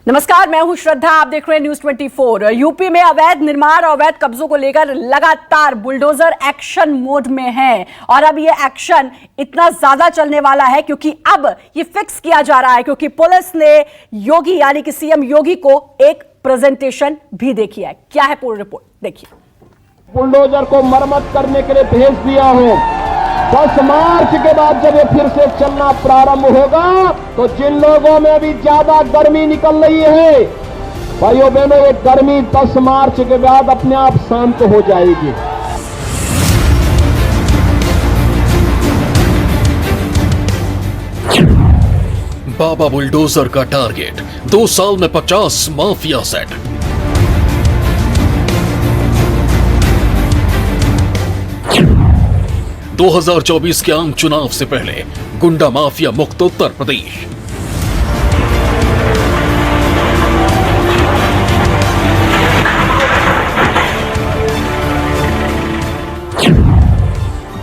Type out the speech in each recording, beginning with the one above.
नमस्कार, मैं हूं श्रद्धा। आप देख रहे हैं न्यूज 24। यूपी में अवैध निर्माण और अवैध कब्जों को लेकर लगातार बुलडोजर एक्शन मोड में है और अब ये एक्शन इतना ज्यादा चलने वाला है क्योंकि अब ये फिक्स किया जा रहा है क्योंकि पुलिस ने योगी यानी कि सीएम योगी को एक प्रेजेंटेशन भी देखी है। क्या है पूरी रिपोर्ट देखिए। बुलडोजर को मरम्मत करने के लिए भेज दिया हूं। 10 मार्च के बाद जब ये फिर से चलना प्रारंभ होगा तो जिन लोगों में अभी ज्यादा गर्मी निकल रही है, भाइयों बहनों, ये गर्मी 10 मार्च के बाद अपने आप शांत हो जाएगी। बाबा बुलडोजर का टारगेट 2 साल में 50 माफिया सेट। – 2024 के आम चुनाव से पहले गुंडा माफिया मुक्त उत्तर प्रदेश।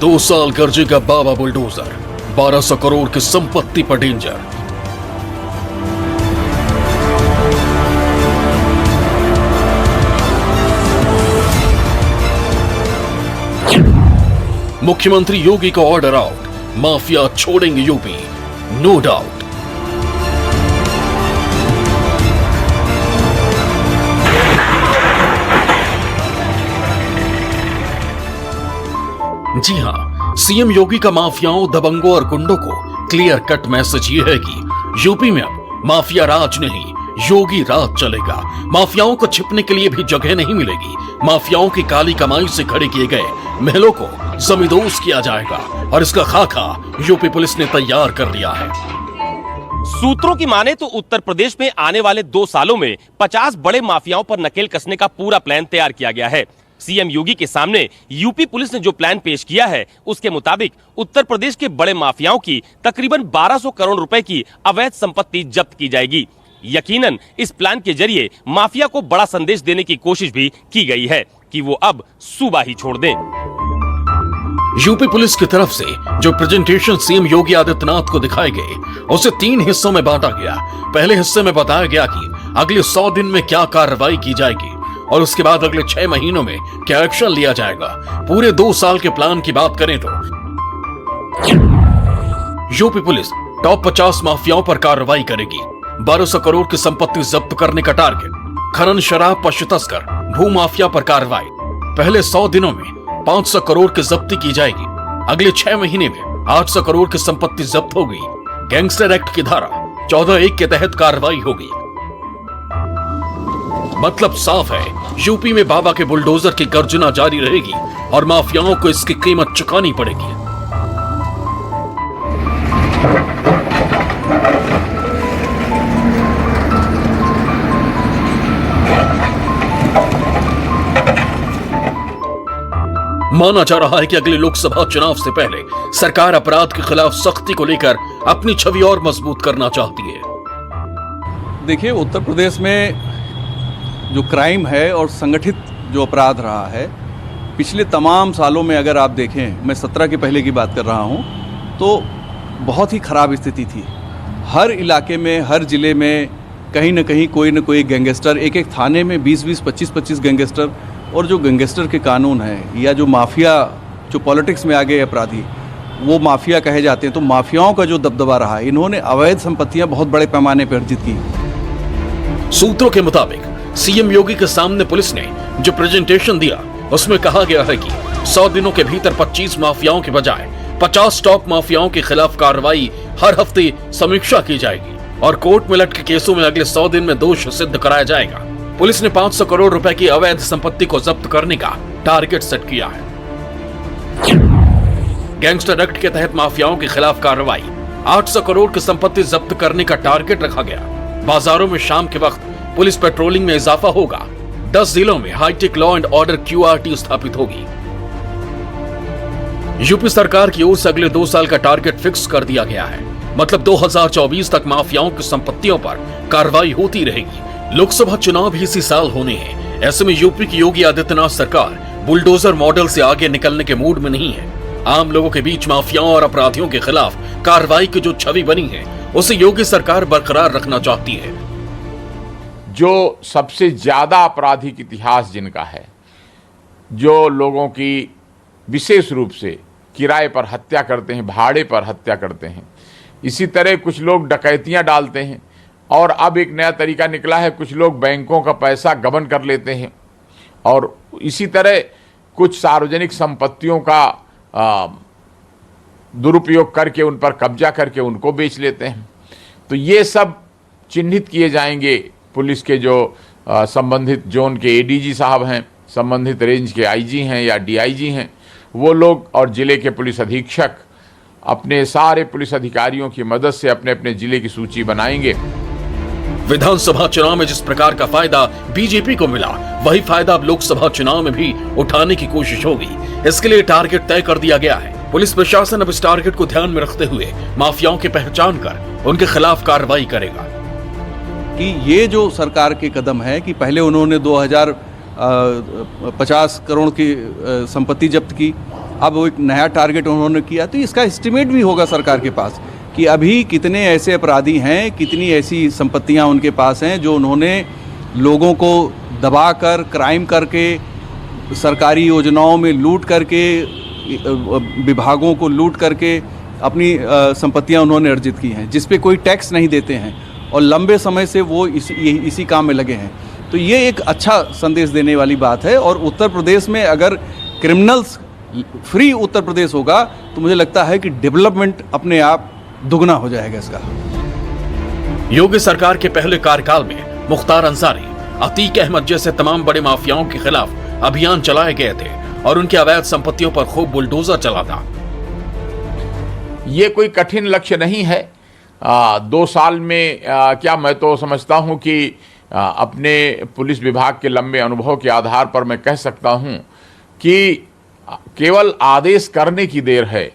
दो साल गरजेगा बाबा बुलडोजर, 1200 करोड़ की संपत्ति पर डेंजर। मुख्यमंत्री योगी का ऑर्डर आउट, माफिया छोड़ेंगे यूपी, नो डाउट। जी हां, सीएम योगी का माफियाओं, दबंगों और गुंडों को क्लियर कट मैसेज ये है कि यूपी में अब माफिया राज नहीं, योगी राज चलेगा। माफियाओं को छिपने के लिए भी जगह नहीं मिलेगी। माफियाओं की काली कमाई से खड़े किए गए महलों को जमींदोज किया जाएगा और इसका खाका यूपी पुलिस ने तैयार कर लिया है। सूत्रों की माने तो उत्तर प्रदेश में आने वाले 2 सालों में 50 बड़े माफियाओं पर नकेल कसने का पूरा प्लान तैयार किया गया है। सीएम योगी के सामने यूपी पुलिस ने जो प्लान पेश किया है उसके मुताबिक उत्तर प्रदेश के बड़े माफियाओं की तकरीबन 1200 करोड़ रुपए की अवैध संपत्ति जब्त की जाएगी। यकीनन इस प्लान के जरिए माफिया को बड़ा संदेश देने की कोशिश भी की गई है कि वो अब सूबा ही छोड़ दें। यूपी पुलिस की तरफ से जो प्रेजेंटेशन सीएम योगी आदित्यनाथ को दिखाए गए उसे 3 हिस्सों में बांटा गया। पहले हिस्से में बताया गया कि अगले 100 दिन में क्या कार्रवाई की जाएगी और उसके बाद अगले 6 महीनों में क्या एक्शन लिया जाएगा। पूरे 2 साल के प्लान की बात करें तो यूपी पुलिस टॉप 50 माफियाओं पर कार्रवाई करेगी। 1200 करोड़ की संपत्ति जब्त करने का टारगेट। खनन, शराब, पशु तस्कर, भू माफिया पर कार्रवाई। पहले 100 दिनों में 500 करोड़ की जब्ती की जाएगी। अगले 6 महीने में 800 करोड़ की संपत्ति जब्त होगी। गैंगस्टर एक्ट की धारा 14(1) के तहत कार्रवाई होगी। मतलब साफ है, यूपी में बाबा के बुलडोजर की गर्जना जारी रहेगी और माफियाओं को इसकी कीमत चुकानी पड़ेगी। माना जा रहा है कि अगले लोकसभा चुनाव से पहले सरकार अपराध के खिलाफ सख्ती को लेकर अपनी छवि और मजबूत करना चाहती है। देखिए, उत्तर प्रदेश में जो क्राइम है और संगठित जो अपराध रहा है पिछले तमाम सालों में, अगर आप देखें, मैं 17 के पहले की बात कर रहा हूं, तो बहुत ही खराब स्थिति थी। हर इलाके में, हर जिले में कहीं ना कहीं कोई ना कोई गैंगस्टर, एक थाने में 20-20, 25-25 गैंगस्टर। और जो गैंगस्टर के कानून है या जो माफिया, जो पॉलिटिक्स में आ गए अपराधी, वो माफिया कहे जाते हैं, तो माफियाओं का जो दबदबा रहा है, इन्होंने अवैध संपत्तियां बहुत बड़े पैमाने पर अर्जित की। सूत्रों के मुताबिक सीएम योगी के सामने पुलिस ने जो प्रेजेंटेशन दिया उसमें कहा गया है कि 100 दिनों के भीतर 25 माफियाओं के बजाय 50 टॉप माफियाओं के खिलाफ कार्रवाई हर हफ्ते समीक्षा की जाएगी और कोर्ट में लटके केसों में अगले 100 दिन में दोष सिद्ध कराया जाएगा। पुलिस ने 500 करोड़ रुपए की अवैध संपत्ति को जब्त करने का टारगेट सेट किया है। गैंगस्टर एक्ट के तहत माफियाओं के खिलाफ कार्रवाई। 800 करोड़ की संपत्ति जब्त करने का टारगेट रखा गया। बाजारों में शाम के वक्त पुलिस पेट्रोलिंग में इजाफा होगा। 10 जिलों में high tech law and order QRT स्थापित होगी। यूपी सरकार की ओर से अगले 2 साल का टारगेट फिक्स कर दिया गया है। मतलब 2024 तक माफियाओं की संपत्तियों पर कार्रवाई होती रहेगी। लोकसभा चुनाव भी इसी साल होने हैं। ऐसे में यूपी की योगी आदित्यनाथ सरकार बुलडोजर मॉडल से आगे निकलने के मूड में नहीं है। आम लोगों के बीच माफियाओं और अपराधियों के खिलाफ कार्रवाई की जो छवि बनी है उसे योगी सरकार बरकरार रखना चाहती है। जो सबसे ज़्यादा आपराधिक इतिहास जिनका है, जो लोगों की विशेष रूप से किराए पर हत्या करते हैं, भाड़े पर हत्या करते हैं, इसी तरह कुछ लोग डकैतियां डालते हैं, और अब एक नया तरीका निकला है, कुछ लोग बैंकों का पैसा गबन कर लेते हैं, और इसी तरह कुछ सार्वजनिक संपत्तियों का दुरुपयोग करके उन पर कब्जा करके उनको बेच लेते हैं। तो ये सब चिन्हित किए जाएंगे। पुलिस के जो संबंधित जोन के एडीजी साहब हैं, संबंधित रेंज के आईजी हैं या डीआईजी हैं, वो लोग और जिले के पुलिस अधीक्षक अपने सारे पुलिस अधिकारियों की मदद से अपने अपने जिले की सूची बनाएंगे। विधानसभा चुनाव में जिस प्रकार का फायदा बीजेपी को मिला, वही फायदा अब लोकसभा चुनाव में भी उठाने की कोशिश होगी। इसके लिए टारगेट तय कर दिया गया है। पुलिस प्रशासन अब इस टारगेट को ध्यान में रखते हुए माफियाओं की पहचान कर उनके खिलाफ कार्रवाई करेगा। कि ये जो सरकार के कदम है कि पहले उन्होंने 2050 करोड़ की संपत्ति जब्त की, अब वो एक नया टारगेट उन्होंने किया, तो इसका एस्टिमेट भी होगा सरकार के पास कि अभी कितने ऐसे अपराधी हैं, कितनी ऐसी संपत्तियां उनके पास हैं जो उन्होंने लोगों को दबाकर, क्राइम करके, सरकारी योजनाओं में लूट करके, विभागों को लूट करके अपनी संपत्तियां उन्होंने अर्जित की हैं, जिस पे कोई टैक्स नहीं देते हैं और लंबे समय से वो इसी काम में लगे हैं। तो ये एक अच्छा संदेश देने वाली बात है। और उत्तर प्रदेश में अगर क्रिमिनल्स फ्री उत्तर प्रदेश होगा तो मुझे लगता है कि डेवलपमेंट अपने आप दुगना हो जाएगा इसका। योगी सरकार के पहले कार्यकाल में मुख्तार अंसारी, अतीक अहमद जैसे तमाम बड़े माफियाओं के खिलाफ अभियान चलाए गए थे और उनकी अवैध संपत्तियों पर खूब बुलडोजर चला था। ये कोई कठिन लक्ष्य नहीं है। 2 साल में क्या, मैं तो समझता हूं कि अपने पुलिस विभाग के लंबे अनुभव के आधार पर मैं कह सकता हूं कि केवल आदेश करने की देर है।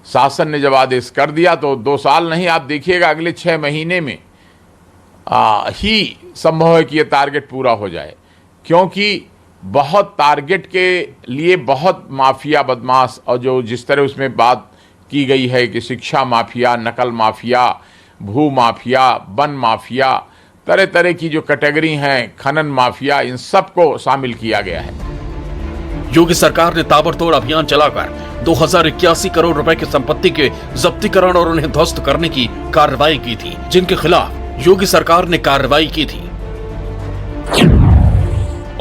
शासन ने जब आदेश कर दिया तो 2 साल नहीं, आप देखिएगा अगले 6 महीने में ही संभव है कि ये टारगेट पूरा हो जाए, क्योंकि बहुत टारगेट के लिए बहुत माफिया, बदमाश, और जो जिस तरह उसमें बात की गई है कि शिक्षा माफिया, नकल माफिया, भू माफिया, वन माफिया, तरह तरह की जो कैटेगरी हैं, खनन माफिया, इन सबको शामिल किया गया है। योगी सरकार ने ताबड़तोड़ अभियान चलाकर 2081 करोड़ रुपए की संपत्ति के जब्तीकरण और उन्हें ध्वस्त करने की कार्रवाई की थी, जिनके खिलाफ योगी सरकार ने कार्रवाई की थी।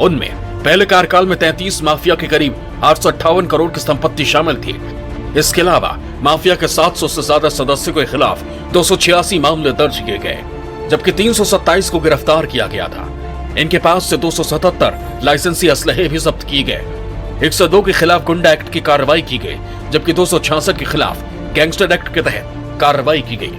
उनमें पहले कार्यकाल में 33 माफिया के करीब 858 करोड़ की संपत्ति शामिल थी। इसके अलावा माफिया के 700 से ज्यादा सदस्यों के खिलाफ 286 मामले दर्ज किए गए, जबकि 327 को गिरफ्तार किया गया था। इनके पास से 277 लाइसेंसी असलहे भी जब्त किए गए। 102 के खिलाफ गुंडा एक्ट की कार्रवाई की गई, जबकि 266 के खिलाफ गैंगस्टर एक्ट के तहत कार्रवाई की गई।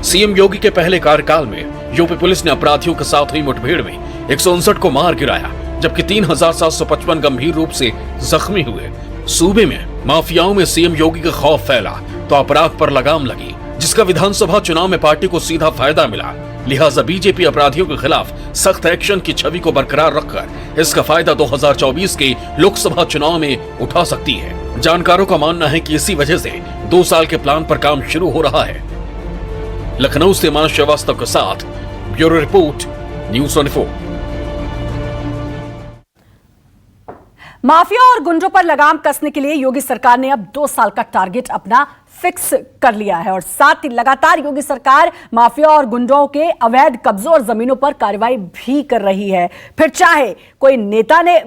सीएम योगी के पहले कार्यकाल में यूपी पुलिस ने अपराधियों के साथ हुई मुठभेड़ में 159 को मार गिराया, जबकि 3755 गंभीर रूप से जख्मी हुए। सूबे में माफियाओं में सीएम योगी का खौफ फैला तो अपराध पर लगाम लगी, जिसका विधानसभा चुनाव में पार्टी को सीधा फायदा मिला। लिहाजा बीजेपी अपराधियों के खिलाफ सख्त एक्शन की छवि को बरकरार रखकर इसका फायदा 2024 के लोकसभा चुनाव में उठा सकती है। जानकारों का मानना है कि इसी वजह से 2 साल के प्लान पर काम शुरू हो रहा है। लखनऊ से मानस श्रीवास्तव के साथ ब्यूरो रिपोर्ट, न्यूज़ 24। माफिया और गुंडों पर लगाम कसने के लिए योगी सरकार ने अब 2 साल का टारगेट अपना फिक्स कर लिया है और साथ ही लगातार योगी सरकार माफिया और गुंडों के अवैध कब्जों और जमीनों पर कार्रवाई भी कर रही है। फिर चाहे कोई नेता ने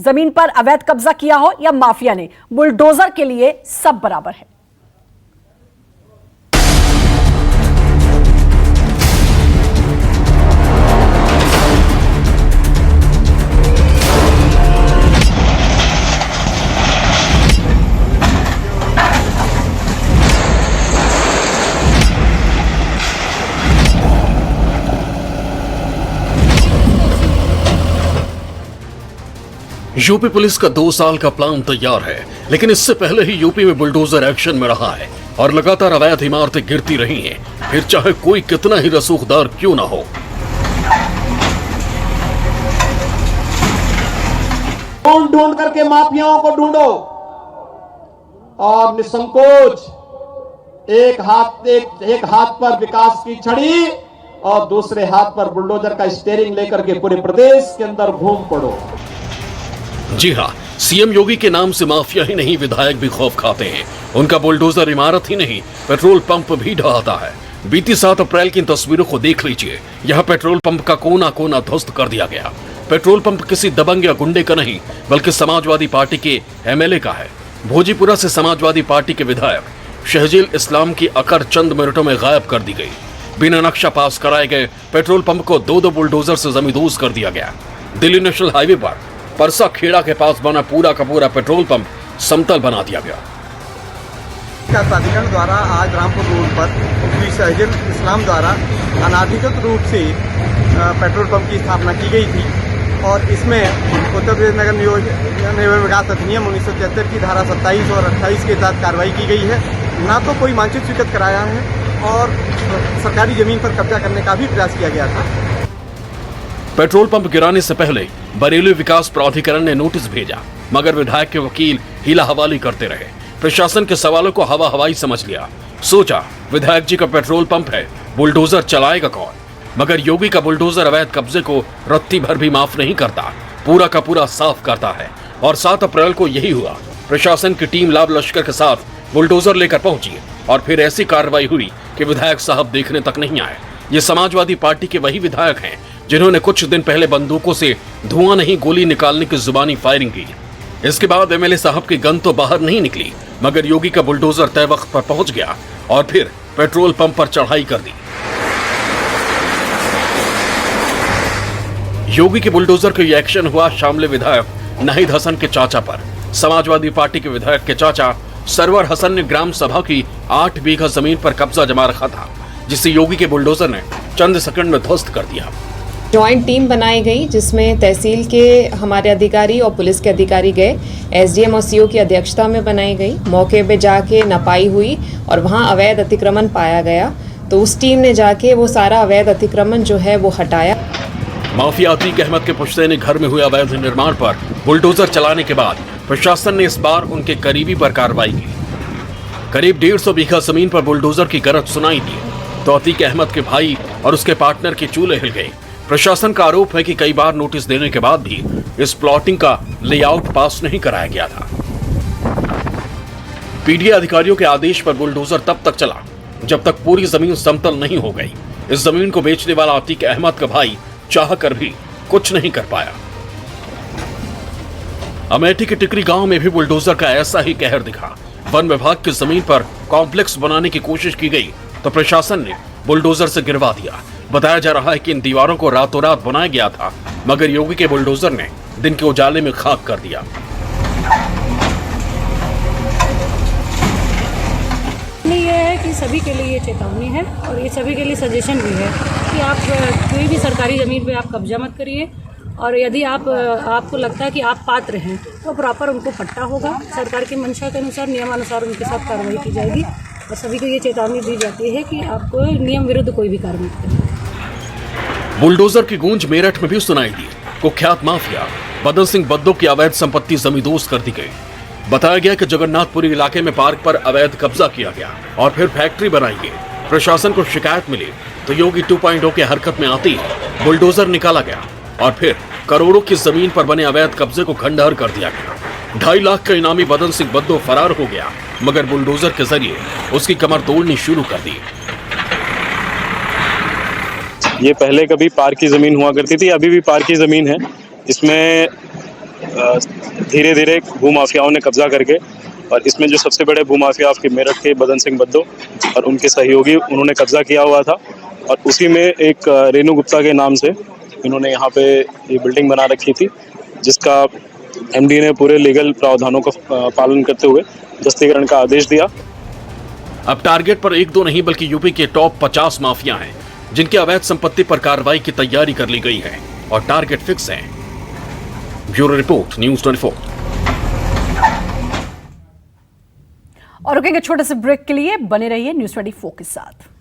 जमीन पर अवैध कब्जा किया हो या माफिया ने, बुलडोजर के लिए सब बराबर है। यूपी पुलिस का 2 साल का प्लान तैयार है, लेकिन इससे पहले ही यूपी में बुलडोजर एक्शन में रहा है और लगातार अवैध इमारतें गिरती रही हैं, फिर चाहे कोई कितना ही रसूखदार क्यों ना हो। ढूंढ ढूंढ करके माफियाओं को ढूंढो और निसंकोच एक हाथ पर विकास की छड़ी और दूसरे हाथ पर बुलडोजर का स्टीयरिंग लेकर के पूरे प्रदेश के अंदर घूम पड़ो। जी हाँ, सीएम योगी के नाम से माफिया ही नहीं, विधायक भी खौफ खाते हैं। उनका बुलडोजर इमारत ही नहीं, पेट्रोल पंप भी ढहाता है। बीती 7 अप्रैल की इन तस्वीरों को देख लीजिए। यहाँ पेट्रोल पंप का कोना कोना ध्वस्त कर दिया गया। पेट्रोल पंप किसी दबंग या गुंडे का नहीं, बल्कि समाजवादी पार्टी के एमएलए का है। भोजीपुरा से समाजवादी पार्टी के विधायक शहजील इस्लाम की अकर चंद मिनटों में गायब कर दी गई। बिना नक्शा पास कराए गए पेट्रोल पंप को 2 बुलडोजर से जमींदोज कर दिया गया। दिल्ली नेशनल हाईवे पर परसा खेड़ा के पास बना पूरा का पूरा पेट्रोल पंप समतल बना दिया गया। प्राधिकरण द्वारा आज रामपुर रोड पर श्री शहजील इस्लाम द्वारा अनाधिकृत रूप से पेट्रोल पंप की स्थापना की गई थी और इसमें उत्तर प्रदेश नगर निगम विकास अधिनियम 1973 की धारा 27 और 28 के तहत कार्रवाई की गई है। ना तो कोई मानचित्र स्वीकृत कराया है और सरकारी जमीन पर कब्जा करने का भी प्रयास किया गया था। पेट्रोल पंप गिराने से पहले बरेली विकास प्राधिकरण ने नोटिस भेजा, मगर विधायक के वकील हीला हवाली करते रहे। प्रशासन के सवालों को हवा हवाई समझ लिया। सोचा विधायक जी का पेट्रोल पंप है, बुलडोजर चलाएगा कौन? मगर योगी का बुलडोजर अवैध कब्जे को रत्ती भर भी माफ नहीं करता, पूरा का पूरा साफ करता है। और 7 अप्रैल को यही हुआ। प्रशासन की टीम लाभ लश्कर के साथ बुलडोजर लेकर पहुंची और फिर ऐसी कार्रवाई हुई कि विधायक साहब देखने तक नहीं आए। ये समाजवादी पार्टी के वही विधायक हैं जिन्होंने कुछ दिन पहले बंदूकों से धुआं नहीं गोली निकालने की जुबानी फायरिंग की। इसके बाद एमएलए साहब की गन तो बाहर नहीं निकली, मगर योगी का बुलडोजर तय वक्त पर पहुंच गया और फिर पेट्रोल पंप पर चढ़ाई कर दी। योगी के बुलडोजर का यह एक्शन हुआ शामली विधायक नाहिद हसन के चाचा पर। समाजवादी पार्टी के विधायक के चाचा सरवर हसन ने ग्राम सभा की 8 बीघा जमीन पर कब्जा जमा रखा था, जिसे योगी के बुलडोजर ने चंद सेकंड में ध्वस्त कर दिया। जॉइंट टीम बनाई गई जिसमें तहसील के हमारे अधिकारी और पुलिस के अधिकारी गए। एसडीएम और सीओ की अध्यक्षता में बनाई गई। मौके पे जाके नपाई हुई और वहां अवैध अतिक्रमण पाया गया, तो उस टीम ने जाके वो सारा अवैध अतिक्रमण जो है वो हटाया। माफिया अतीक अहमद के पुश्तैनी घर में हुए अवैध निर्माण पर बुलडोजर चलाने के बाद प्रशासन ने इस बार उनके करीबी पर कार्रवाई की। करीब 150 बीघा जमीन पर बुलडोजर की गरज सुनाई दी तो अतीक अहमद के भाई और उसके पार्टनर के चूल्हे हिल गए। प्रशासन का आरोप है कि कई बार नोटिस देने के बाद भी इस प्लॉटिंग का लेआउट पास नहीं कराया गया था। पीडीए अधिकारियों के आदेश पर बुलडोजर तब तक चला जब तक पूरी जमीन समतल नहीं हो गई। इस जमीन को बेचने वाला अतीक अहमद का भाई चाह कर भी कुछ नहीं कर पाया। अमेठी के टिकरी गांव में भी बुलडोजर का ऐसा ही कहर दिखा। वन विभाग की जमीन पर कॉम्प्लेक्स बनाने की कोशिश की गई तो प्रशासन ने बुलडोजर से गिरवा दिया। बताया जा रहा है कि इन दीवारों को रातों रात बनाया गया था, मगर योगी के बुलडोजर ने दिन के उजाले में खाक कर दिया। ये है कि सभी के लिए ये चेतावनी है और ये सभी के लिए सजेशन भी है कि आप कोई भी सरकारी ज़मीन पे आप कब्जा मत करिए, और यदि आपको लगता है कि आप पात्र हैं तो प्रॉपर उनको पट्टा होगा। सरकार की मंशा के अनुसार नियमानुसार उनके साथ कार्रवाई की जाएगी और सभी को ये चेतावनी दी जाती है कि आपको नियम विरुद्ध कोई भी कार्य मत करें। बुलडोजर की गूंज मेरठ में भी सुनाई दी। कुख्यात माफिया बदन सिंह बद्दो की अवैध संपत्ति जमींदोज कर दी गई। बताया गया कि जगन्नाथपुरी इलाके में पार्क पर अवैध कब्जा किया गया और फिर फैक्ट्री बनाई गई। प्रशासन को शिकायत मिली तो योगी 2.0 के हरकत में आती बुलडोजर निकाला गया और फिर करोड़ों की जमीन पर बने अवैध कब्जे को खंडहर कर दिया गया। 2.5 लाख का इनामी बदन सिंह बद्दो फरार हो गया, मगर बुलडोजर के जरिए उसकी कमर तोड़नी शुरू कर दी। ये पहले कभी पार्क की जमीन हुआ करती थी, अभी भी पार्क की जमीन है। इसमें धीरे धीरे भूमाफियाओं ने कब्जा करके, और इसमें जो सबसे बड़े भूमाफिया आपके मेरठ के बदन सिंह बद्दो और उनके सहयोगी, उन्होंने कब्जा किया हुआ था। और उसी में एक रेणु गुप्ता के नाम से इन्होंने यहाँ पे ये बिल्डिंग बना रखी थी, जिसका एमडी ने पूरे लीगल प्रावधानों का पालन करते हुए ध्वस्तीकरण का आदेश दिया। अब टारगेट पर 1-2 नहीं बल्कि यूपी के टॉप 50 माफिया हैं जिनकी अवैध संपत्ति पर कार्रवाई की तैयारी कर ली गई है और टारगेट फिक्स है। Bureau report, news 24। और रुकेंगे छोटे से ब्रेक के लिए, बने रहिए न्यूज़ 24 के साथ।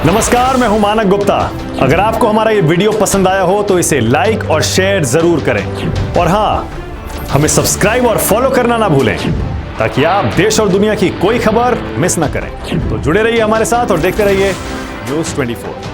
नमस्कार, मैं हूं मानक गुप्ता। अगर आपको हमारा ये वीडियो पसंद आया हो तो इसे लाइक और शेयर जरूर करें, और हां, हमें सब्सक्राइब और फॉलो करना ना भूलें ताकि आप देश और दुनिया की कोई खबर मिस ना करें। तो जुड़े रहिए हमारे साथ और देखते रहिए न्यूज़ 24।